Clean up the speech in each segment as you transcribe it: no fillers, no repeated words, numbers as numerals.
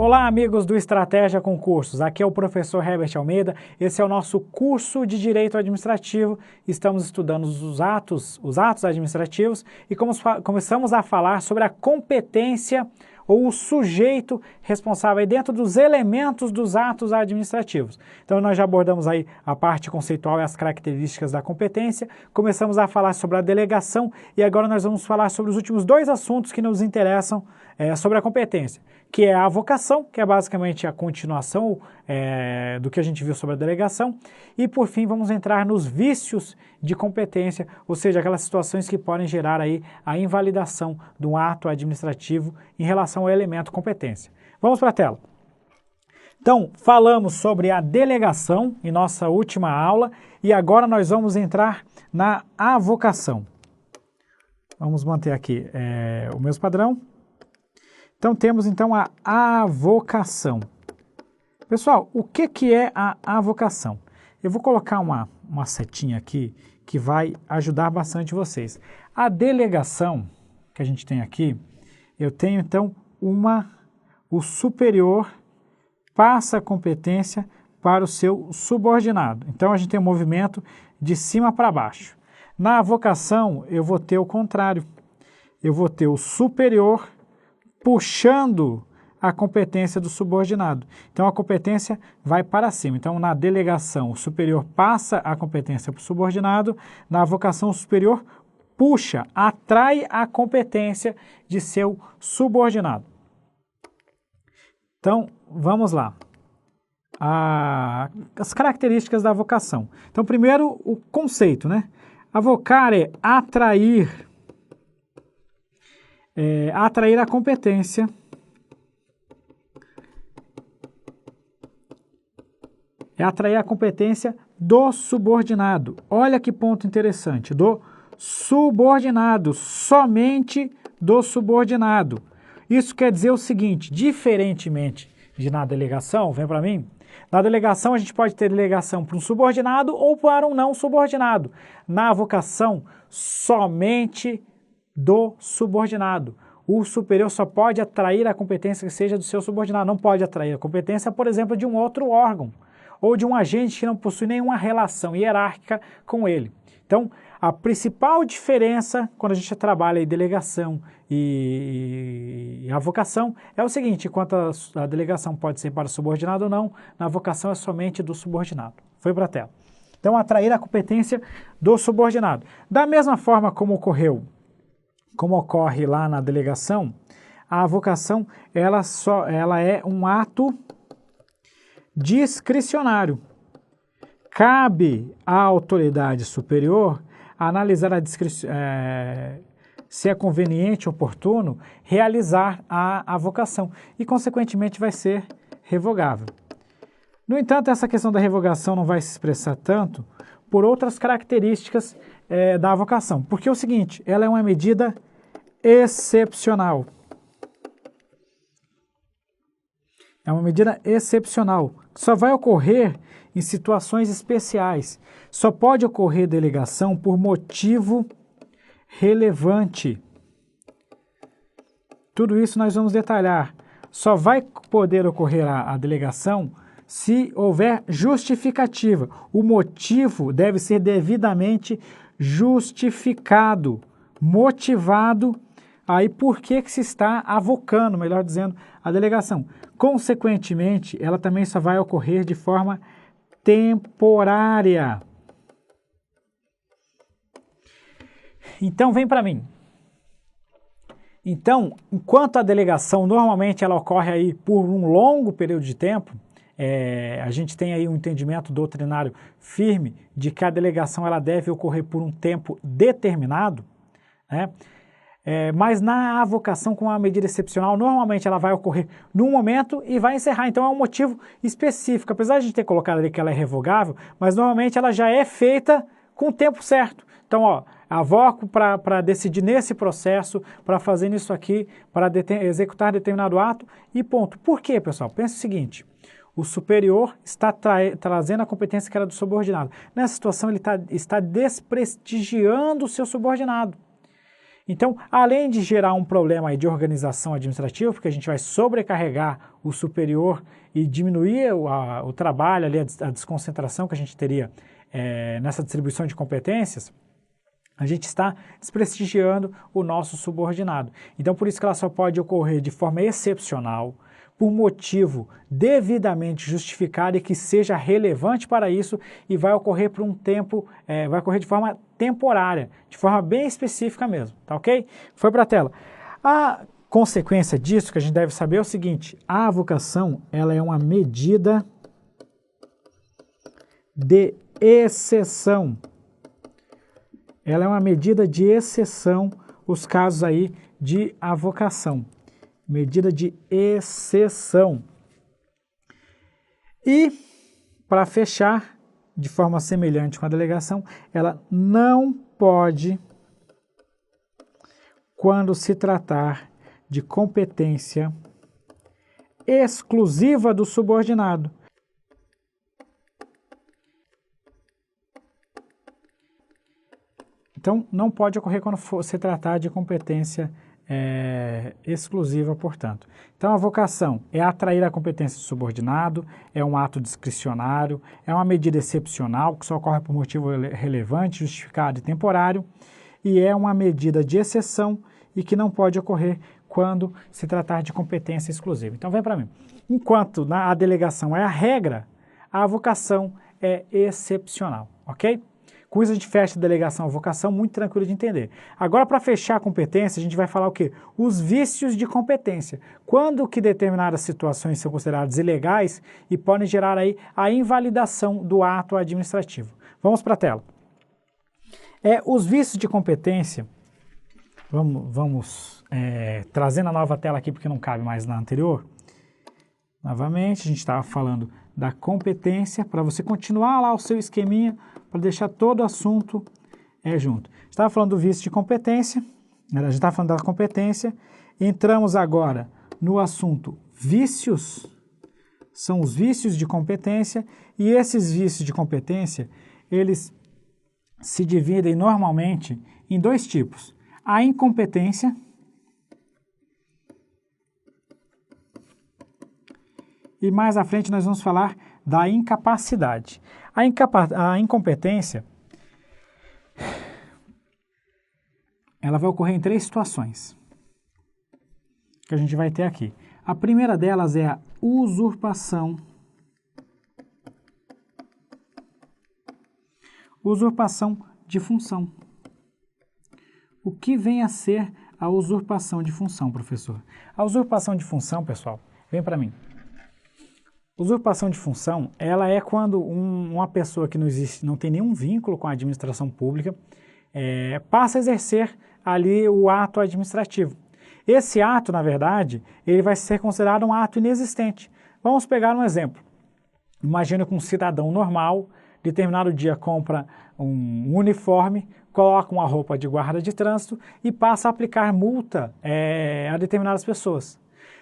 Olá, amigos do Estratégia Concursos, aqui é o professor Herbert Almeida, esse é o nosso curso de Direito Administrativo, estamos estudando os atos administrativos e começamos a falar sobre a competência ou o sujeito responsável dentro dos elementos dos atos administrativos. Então nós já abordamos aí a parte conceitual e as características da competência, começamos a falar sobre a delegação e agora nós vamos falar sobre os últimos dois assuntos que nos interessam sobre a competência, que é a avocação, que é basicamente a continuação do que a gente viu sobre a delegação, e por fim vamos entrar nos vícios de competência, ou seja, aquelas situações que podem gerar aí a invalidação de um ato administrativo em relação ao elemento competência. Vamos para a tela. Então, falamos sobre a delegação em nossa última aula e agora nós vamos entrar na avocação. Vamos manter aqui o mesmo padrão. Então, temos então a avocação. Pessoal, o que é a avocação? Eu vou colocar uma setinha aqui que vai ajudar bastante vocês. A delegação que a gente tem aqui, eu tenho então o superior passa a competência para o seu subordinado. Então, a gente tem um movimento de cima para baixo. Na avocação, eu vou ter o contrário. Eu vou ter o superior puxando a competência do subordinado. Então, a competência vai para cima. Então, na delegação, o superior passa a competência para o subordinado. Na avocação, o superior puxa, atrai a competência de seu subordinado. Então, vamos lá. As características da avocação. Então, primeiro, o conceito, né? Avocar é atrair a competência atrair a competência do subordinado. Olha que ponto interessante, do subordinado, somente do subordinado. Isso quer dizer o seguinte, diferentemente de na delegação, vem para mim, na delegação a gente pode ter delegação para um subordinado ou para um não subordinado. Na avocação, somente do subordinado. O superior só pode atrair a competência que seja do seu subordinado, não pode atrair a competência, por exemplo, de um outro órgão ou de um agente que não possui nenhuma relação hierárquica com ele. Então, a principal diferença quando a gente trabalha em delegação e avocação é o seguinte, enquanto a delegação pode ser para o subordinado ou não, na avocação é somente do subordinado. Foi para a tela. Então, atrair a competência do subordinado. Da mesma forma como ocorre lá na delegação, a avocação ela é um ato discricionário. Cabe à autoridade superior analisar se é conveniente, oportuno, realizar a avocação e, consequentemente, vai ser revogável. No entanto, essa questão da revogação não vai se expressar tanto por outras características da avocação, porque é o seguinte, ela é uma medida excepcional. É uma medida excepcional, que só vai ocorrer em situações especiais. Só pode ocorrer delegação por motivo relevante. Tudo isso nós vamos detalhar. Só vai poder ocorrer a delegação se houver justificativa. O motivo deve ser devidamente justificado, motivado, aí por que se está avocando, melhor dizendo, a delegação. Consequentemente, ela também só vai ocorrer de forma temporária. Então, vem para mim. Então, enquanto a delegação normalmente ela ocorre aí por um longo período de tempo, a gente tem aí um entendimento doutrinário firme de que a delegação ela deve ocorrer por um tempo determinado, né? Mas na avocação com uma medida excepcional, normalmente ela vai ocorrer num momento e vai encerrar. Então é um motivo específico. Apesar de a gente ter colocado ali que ela é revogável, mas normalmente ela já é feita com o tempo certo. Então, avoco para decidir nesse processo, para fazer isso aqui, para executar determinado ato e ponto. Por quê, pessoal? Pensa o seguinte, o superior está trazendo a competência que era do subordinado. Nessa situação ele está desprestigiando o seu subordinado. Então, além de gerar um problema aí de organização administrativa, porque a gente vai sobrecarregar o superior e diminuir o trabalho, ali, a desconcentração que a gente teria nessa distribuição de competências, a gente está desprestigiando o nosso subordinado. Então, por isso que ela só pode ocorrer de forma excepcional, por motivo devidamente justificado e que seja relevante para isso, e vai ocorrer por um tempo, vai ocorrer de forma temporária, de forma bem específica mesmo, tá ok? Foi para a tela. A consequência disso que a gente deve saber é o seguinte: a avocação, ela é uma medida de exceção. Ela é uma medida de exceção, os casos aí de avocação. Medida de exceção. E, para fechar, de forma semelhante com a delegação, ela não pode, quando se tratar de competência exclusiva do subordinado. Então, não pode ocorrer quando for se tratar de competência exclusiva, portanto. Então, a avocação é atrair a competência do subordinado, é um ato discricionário, é uma medida excepcional que só ocorre por motivo relevante, justificado e temporário, e é uma medida de exceção e que não pode ocorrer quando se tratar de competência exclusiva. Então, vem para mim. Enquanto a delegação é a regra, a avocação é excepcional, ok? Com isso a gente fecha a delegação, a avocação, muito tranquilo de entender. Agora, para fechar a competência, a gente vai falar o quê? Os vícios de competência. Quando que determinadas situações são consideradas ilegais e podem gerar aí a invalidação do ato administrativo. Vamos para a tela. Os vícios de competência, vamos trazendo a nova tela aqui porque não cabe mais na anterior. Novamente, a gente estava falando da competência, para você continuar lá o seu esqueminha, para deixar todo o assunto junto. Estava falando do vício de competência, a gente estava falando da competência, entramos agora no assunto vícios, são os vícios de competência, e esses vícios de competência, eles se dividem normalmente em dois tipos: a incompetência e mais à frente nós vamos falar da incapacidade. A incompetência, ela vai ocorrer em três situações que a gente vai ter aqui. A primeira delas é a usurpação. Usurpação de função. O que vem a ser a usurpação de função, professor? A usurpação de função, pessoal, vem para mim. Usurpação de função, ela é quando uma pessoa que não tem nenhum vínculo com a administração pública passa a exercer ali o ato administrativo. Esse ato, na verdade, ele vai ser considerado um ato inexistente. Vamos pegar um exemplo. Imagina que um cidadão normal, determinado dia, compra um uniforme, coloca uma roupa de guarda de trânsito e passa a aplicar multa a determinadas pessoas.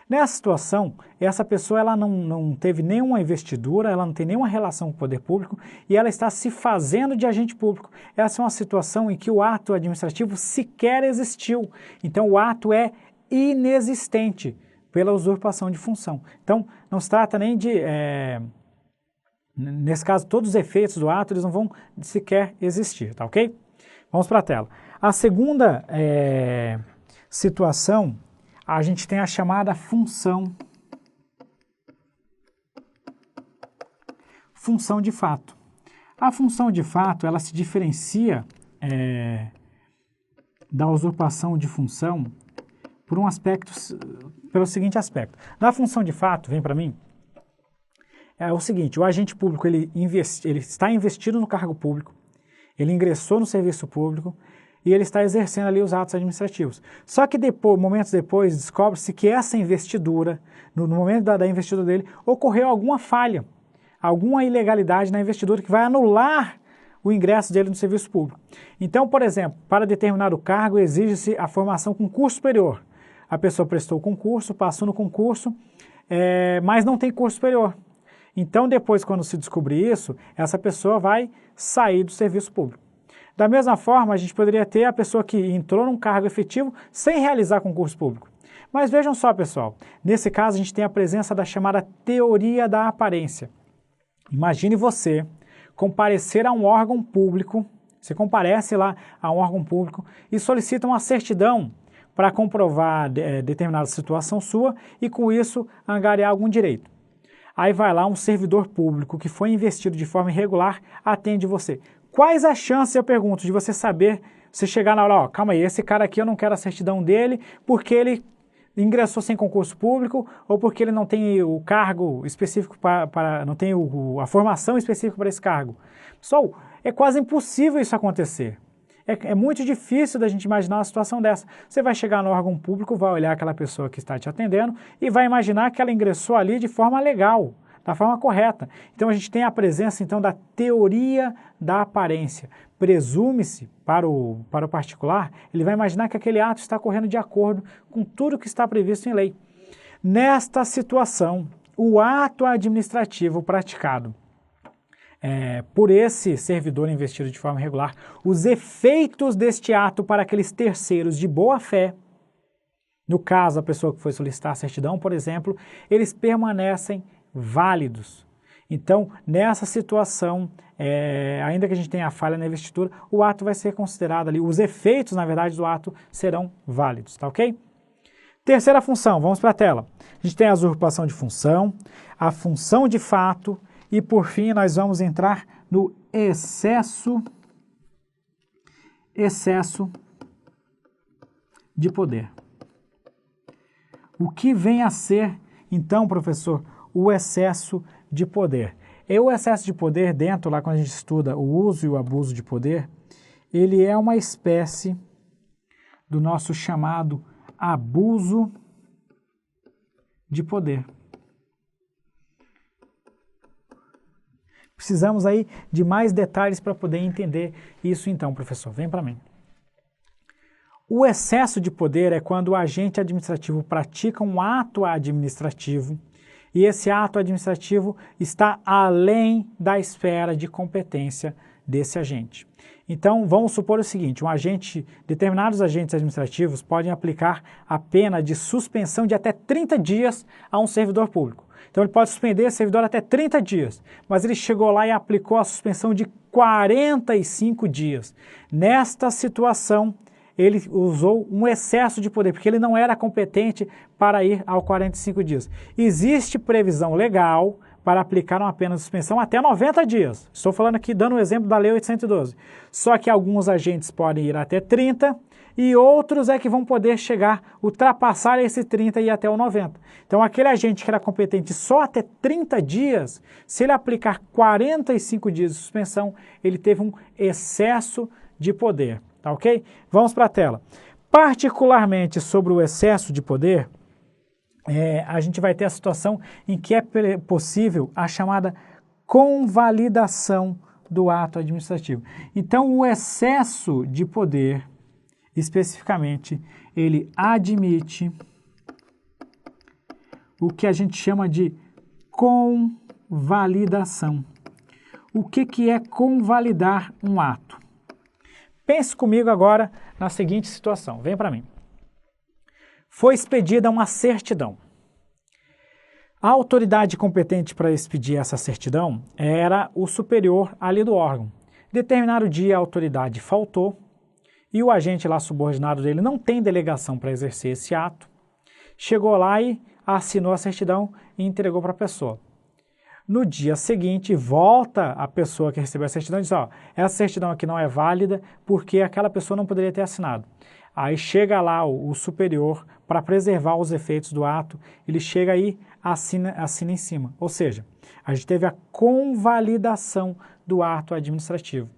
Nessa situação, essa pessoa ela não teve nenhuma investidura, ela não tem nenhuma relação com o poder público e ela está se fazendo de agente público. Essa é uma situação em que o ato administrativo sequer existiu. Então, o ato é inexistente pela usurpação de função. Então, não se trata nem de... nesse caso, todos os efeitos do ato eles não vão sequer existir, tá ok? Vamos para a tela. A segunda situação, a gente tem a chamada função de fato. A função de fato, ela se diferencia da usurpação de função por um aspecto, pelo seguinte aspecto. Na função de fato, vem para mim, é o seguinte: o agente público ele está investido no cargo público, ele ingressou no serviço público e ele está exercendo ali os atos administrativos. Só que momentos depois, descobre-se que essa investidura, no momento da investidura dele, ocorreu alguma falha, alguma ilegalidade na investidura que vai anular o ingresso dele no serviço público. Então, por exemplo, para determinado cargo exige-se a formação com curso superior. A pessoa prestou o concurso, passou no concurso, mas não tem curso superior. Então, depois, quando se descobrir isso, essa pessoa vai sair do serviço público. Da mesma forma, a gente poderia ter a pessoa que entrou num cargo efetivo sem realizar concurso público. Mas vejam só, pessoal, nesse caso a gente tem a presença da chamada teoria da aparência. Imagine você comparecer a um órgão público, você comparece lá a um órgão público e solicita uma certidão para comprovar determinada situação sua e com isso angariar algum direito. Aí vai lá um servidor público que foi investido de forma irregular, atende você. Quais as chances, eu pergunto, de você saber, você chegar na hora, ó, calma aí, esse cara aqui eu não quero a certidão dele porque ele ingressou sem concurso público ou porque ele não tem o cargo específico não tem a formação específica para esse cargo. Pessoal, é quase impossível isso acontecer. É muito difícil da gente imaginar uma situação dessa. Você vai chegar no órgão público, vai olhar aquela pessoa que está te atendendo e vai imaginar que ela ingressou ali de forma legal, da forma correta. Então a gente tem a presença então da teoria da aparência. Presume-se para o particular, ele vai imaginar que aquele ato está correndo de acordo com tudo que está previsto em lei. Nesta situação, o ato administrativo praticado por esse servidor investido de forma irregular, os efeitos deste ato para aqueles terceiros de boa fé, no caso a pessoa que foi solicitar a certidão, por exemplo, eles permanecem válidos. Então, nessa situação, ainda que a gente tenha a falha na investidura, o ato vai ser considerado ali, os efeitos, na verdade, do ato serão válidos, tá ok? Terceira função, vamos para a tela. A gente tem a usurpação de função, a função de fato e, por fim, nós vamos entrar no excesso de poder. O que vem a ser, então, professor, o excesso de poder? O excesso de poder, dentro lá quando a gente estuda o uso e o abuso de poder, ele é uma espécie do nosso chamado abuso de poder. Precisamos aí de mais detalhes para poder entender isso então, professor. Vem para mim. O excesso de poder é quando o agente administrativo pratica um ato administrativo e esse ato administrativo está além da esfera de competência desse agente. Então, vamos supor o seguinte, determinados agentes administrativos podem aplicar a pena de suspensão de até 30 dias a um servidor público. Então, ele pode suspender esse servidor até 30 dias, mas ele chegou lá e aplicou a suspensão de 45 dias. Nesta situação, ele usou um excesso de poder, porque ele não era competente para ir aos 45 dias. Existe previsão legal para aplicar uma pena de suspensão até 90 dias. Estou falando aqui, dando o exemplo da Lei 812. Só que alguns agentes podem ir até 30 e outros é que vão poder ultrapassar esse 30 e ir até o 90. Então, aquele agente que era competente só até 30 dias, se ele aplicar 45 dias de suspensão, ele teve um excesso de poder. Tá ok? Vamos para a tela. Particularmente sobre o excesso de poder, a gente vai ter a situação em que é possível a chamada convalidação do ato administrativo. Então, o excesso de poder, especificamente, ele admite o que a gente chama de convalidação. O que é convalidar um ato? Pense comigo agora na seguinte situação. Vem para mim. Foi expedida uma certidão. A autoridade competente para expedir essa certidão era o superior ali do órgão. Determinado dia a autoridade faltou e o agente lá subordinado dele não tem delegação para exercer esse ato. Chegou lá e assinou a certidão e entregou para a pessoa. No dia seguinte, volta a pessoa que recebeu a certidão e diz, ó, essa certidão aqui não é válida porque aquela pessoa não poderia ter assinado. Aí chega lá o superior para preservar os efeitos do ato, ele chega aí, assina em cima. Ou seja, a gente teve a convalidação do ato administrativo.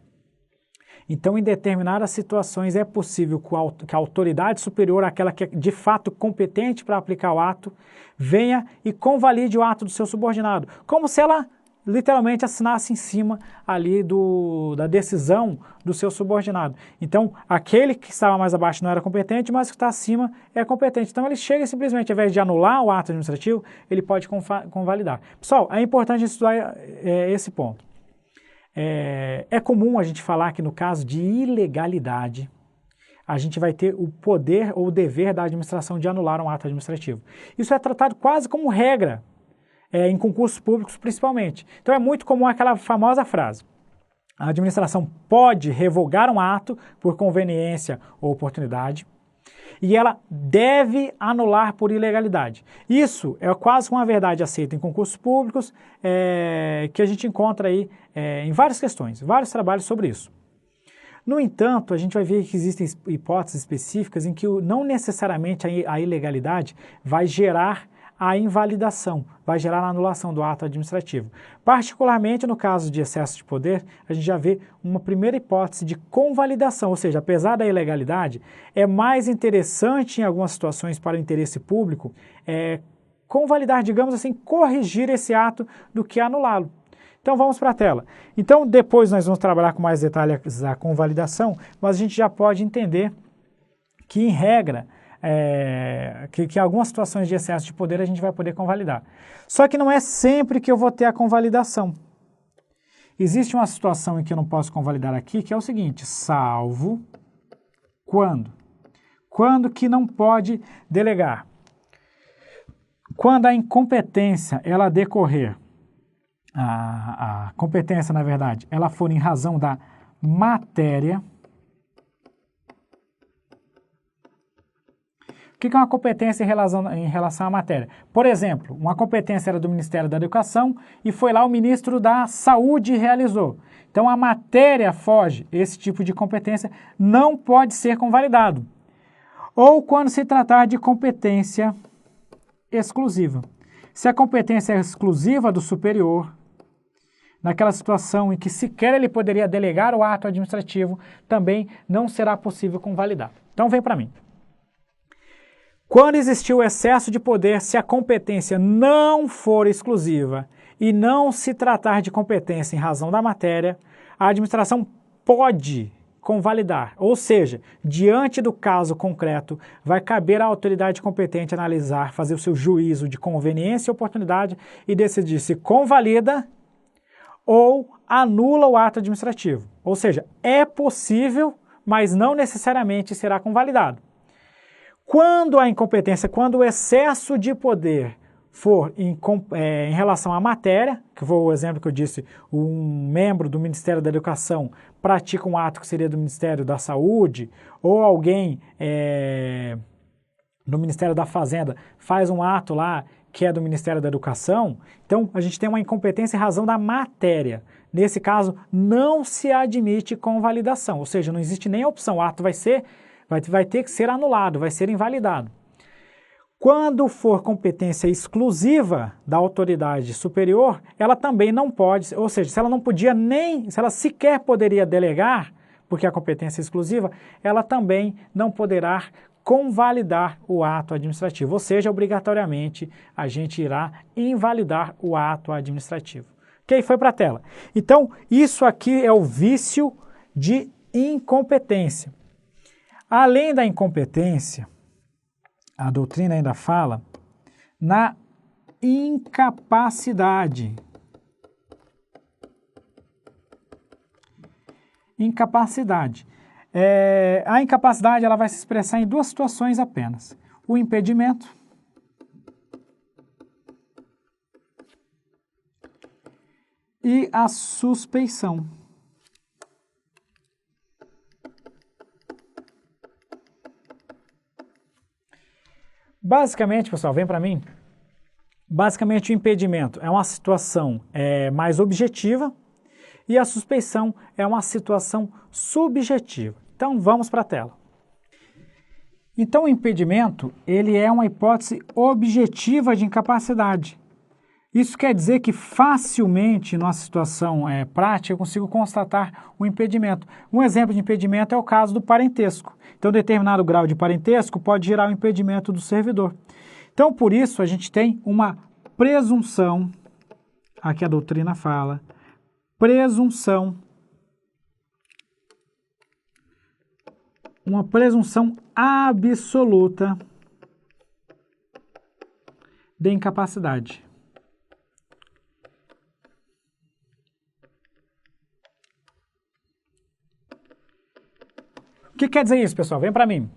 Então, em determinadas situações, é possível que a autoridade superior, aquela que é de fato competente para aplicar o ato, venha e convalide o ato do seu subordinado, como se ela literalmente assinasse em cima ali da decisão do seu subordinado. Então, aquele que estava mais abaixo não era competente, mas o que está acima é competente. Então, ele chega simplesmente, ao invés de anular o ato administrativo, ele pode convalidar. Pessoal, é importante estudar esse ponto. É comum a gente falar que no caso de ilegalidade, a gente vai ter o poder ou o dever da administração de anular um ato administrativo. Isso é tratado quase como regra, em concursos públicos principalmente. Então é muito comum aquela famosa frase: a administração pode revogar um ato por conveniência ou oportunidade e ela deve anular por ilegalidade. Isso é quase uma verdade aceita em concursos públicos, que a gente encontra aí em várias questões, vários trabalhos sobre isso. No entanto, a gente vai ver que existem hipóteses específicas em que não necessariamente a ilegalidade vai gerar a invalidação, vai gerar a anulação do ato administrativo. Particularmente no caso de excesso de poder, a gente já vê uma primeira hipótese de convalidação, ou seja, apesar da ilegalidade, é mais interessante em algumas situações para o interesse público convalidar, digamos assim, corrigir esse ato do que anulá-lo. Então vamos para a tela. Então depois nós vamos trabalhar com mais detalhes a convalidação, mas a gente já pode entender que em regra, que algumas situações de excesso de poder a gente vai poder convalidar. Só que não é sempre que eu vou ter a convalidação. Existe uma situação em que eu não posso convalidar aqui, que é o seguinte: salvo quando? Quando que não pode delegar? Quando a incompetência ela decorrer, a competência, na verdade, ela for em razão da matéria. O que é uma competência em relação à matéria? Por exemplo, uma competência era do Ministério da Educação e foi lá o ministro da Saúde e realizou. Então a matéria foge, esse tipo de competência não pode ser convalidado. Ou quando se tratar de competência exclusiva. Se a competência é exclusiva do superior, naquela situação em que sequer ele poderia delegar o ato administrativo, também não será possível convalidar. Então vem para mim. Quando existir o excesso de poder, se a competência não for exclusiva e não se tratar de competência em razão da matéria, a administração pode convalidar, ou seja, diante do caso concreto, vai caber à autoridade competente analisar, fazer o seu juízo de conveniência e oportunidade e decidir se convalida ou anula o ato administrativo. Ou seja, é possível, mas não necessariamente será convalidado. Quando a incompetência, quando o excesso de poder for em relação à matéria, que foi o exemplo que eu disse, um membro do Ministério da Educação pratica um ato que seria do Ministério da Saúde, ou alguém do Ministério da Fazenda faz um ato lá que é do Ministério da Educação, então a gente tem uma incompetência em razão da matéria. Nesse caso, não se admite convalidação, ou seja, não existe nem a opção, o ato vai ter que ser anulado, vai ser invalidado. Quando for competência exclusiva da autoridade superior, ela também não pode, ou seja, se ela não podia nem, se ela sequer poderia delegar, porque a competência é exclusiva, ela também não poderá convalidar o ato administrativo, ou seja, obrigatoriamente a gente irá invalidar o ato administrativo. Ok? Foi para a tela. Então, isso aqui é o vício de incompetência. Além da incompetência, a doutrina ainda fala na incapacidade. Incapacidade. A incapacidade ela vai se expressar em duas situações apenas: o impedimento e a suspeição. Basicamente, pessoal, vem para mim. Basicamente, o impedimento é uma situação mais objetiva e a suspeição é uma situação subjetiva. Então, vamos para a tela. Então, o impedimento ele é uma hipótese objetiva de incapacidade. Isso quer dizer que facilmente, numa situação prática, eu consigo constatar o impedimento. Um exemplo de impedimento é o caso do parentesco. Então, determinado grau de parentesco pode gerar o impedimento do servidor. Então, por isso, a gente tem uma presunção, aqui a doutrina fala, uma presunção absoluta de incapacidade. que quer dizer isso, pessoal? Vem para mim.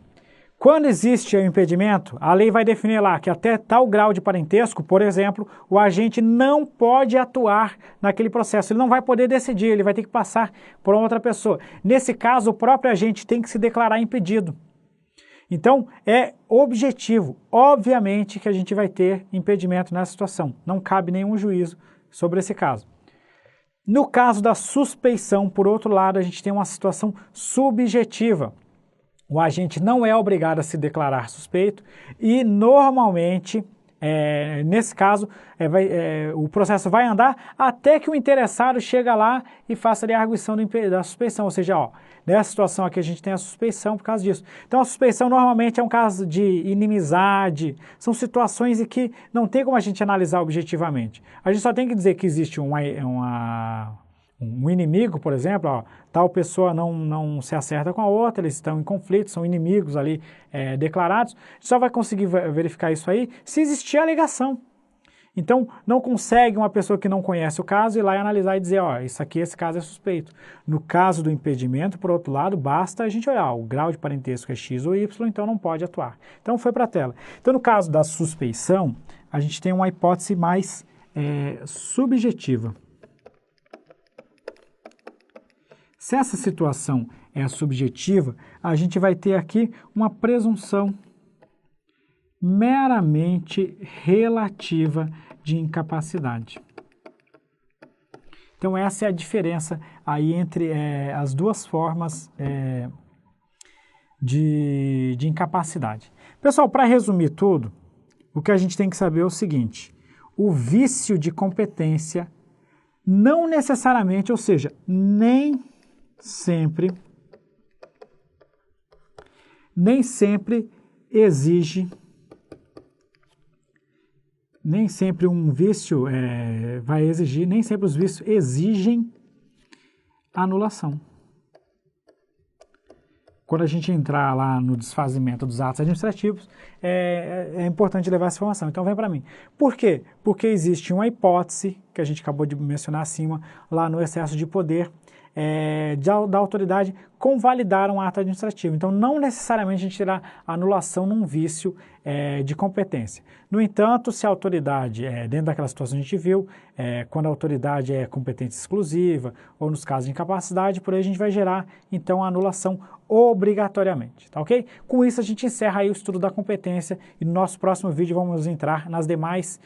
Quando existe o impedimento, a lei vai definir lá que até tal grau de parentesco, por exemplo, o agente não pode atuar naquele processo, ele não vai poder decidir, ele vai ter que passar por uma outra pessoa. Nesse caso, o próprio agente tem que se declarar impedido. Então, é objetivo, obviamente, que a gente vai ter impedimento nessa situação. Não cabe nenhum juízo sobre esse caso. No caso da suspeição, por outro lado, a gente tem uma situação subjetiva. O agente não é obrigado a se declarar suspeito e, normalmente, nesse caso, o processo vai andar até que o interessado chega lá e faça ali a arguição da suspeição. Ou seja, nessa situação aqui a gente tem a suspeição por causa disso. Então, a suspeição normalmente é um caso de inimizade, são situações em que não tem como a gente analisar objetivamente. A gente só tem que dizer que existe um inimigo, por exemplo, tal pessoa não se acerta com a outra, eles estão em conflito, são inimigos ali declarados, a gente só vai conseguir verificar isso aí se existir alegação. Então, não consegue uma pessoa que não conhece o caso ir lá e analisar e dizer, esse caso é suspeito. No caso do impedimento, por outro lado, basta a gente olhar, o grau de parentesco é X ou Y, então não pode atuar. Então, foi para a tela. Então, no caso da suspeição, a gente tem uma hipótese mais subjetiva. Se essa situação é subjetiva, a gente vai ter aqui uma presunção meramente relativa de incapacidade. Então essa é a diferença aí entre as duas formas de incapacidade. Pessoal, para resumir tudo, o que a gente tem que saber é o seguinte: o vício de competência não necessariamente, ou seja, nem sempre exige, nem sempre um vício vai exigir, nem sempre os vícios exigem anulação. Quando a gente entrar lá no desfazimento dos atos administrativos, é importante levar essa informação. Então, vem para mim. Por quê? Porque existe uma hipótese, que a gente acabou de mencionar acima, lá no excesso de poder, da autoridade convalidar um ato administrativo. Então, não necessariamente a gente terá anulação num vício de competência. No entanto, se a autoridade, dentro daquela situação que a gente viu, quando a autoridade é competência exclusiva, ou nos casos de incapacidade, por aí a gente vai gerar, então, a anulação obrigatoriamente, tá ok? Com isso, a gente encerra aí o estudo da competência e no nosso próximo vídeo vamos entrar nos demais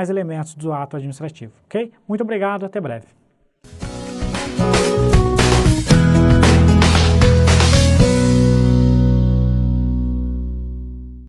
elementos do ato administrativo, ok? Muito obrigado, até breve.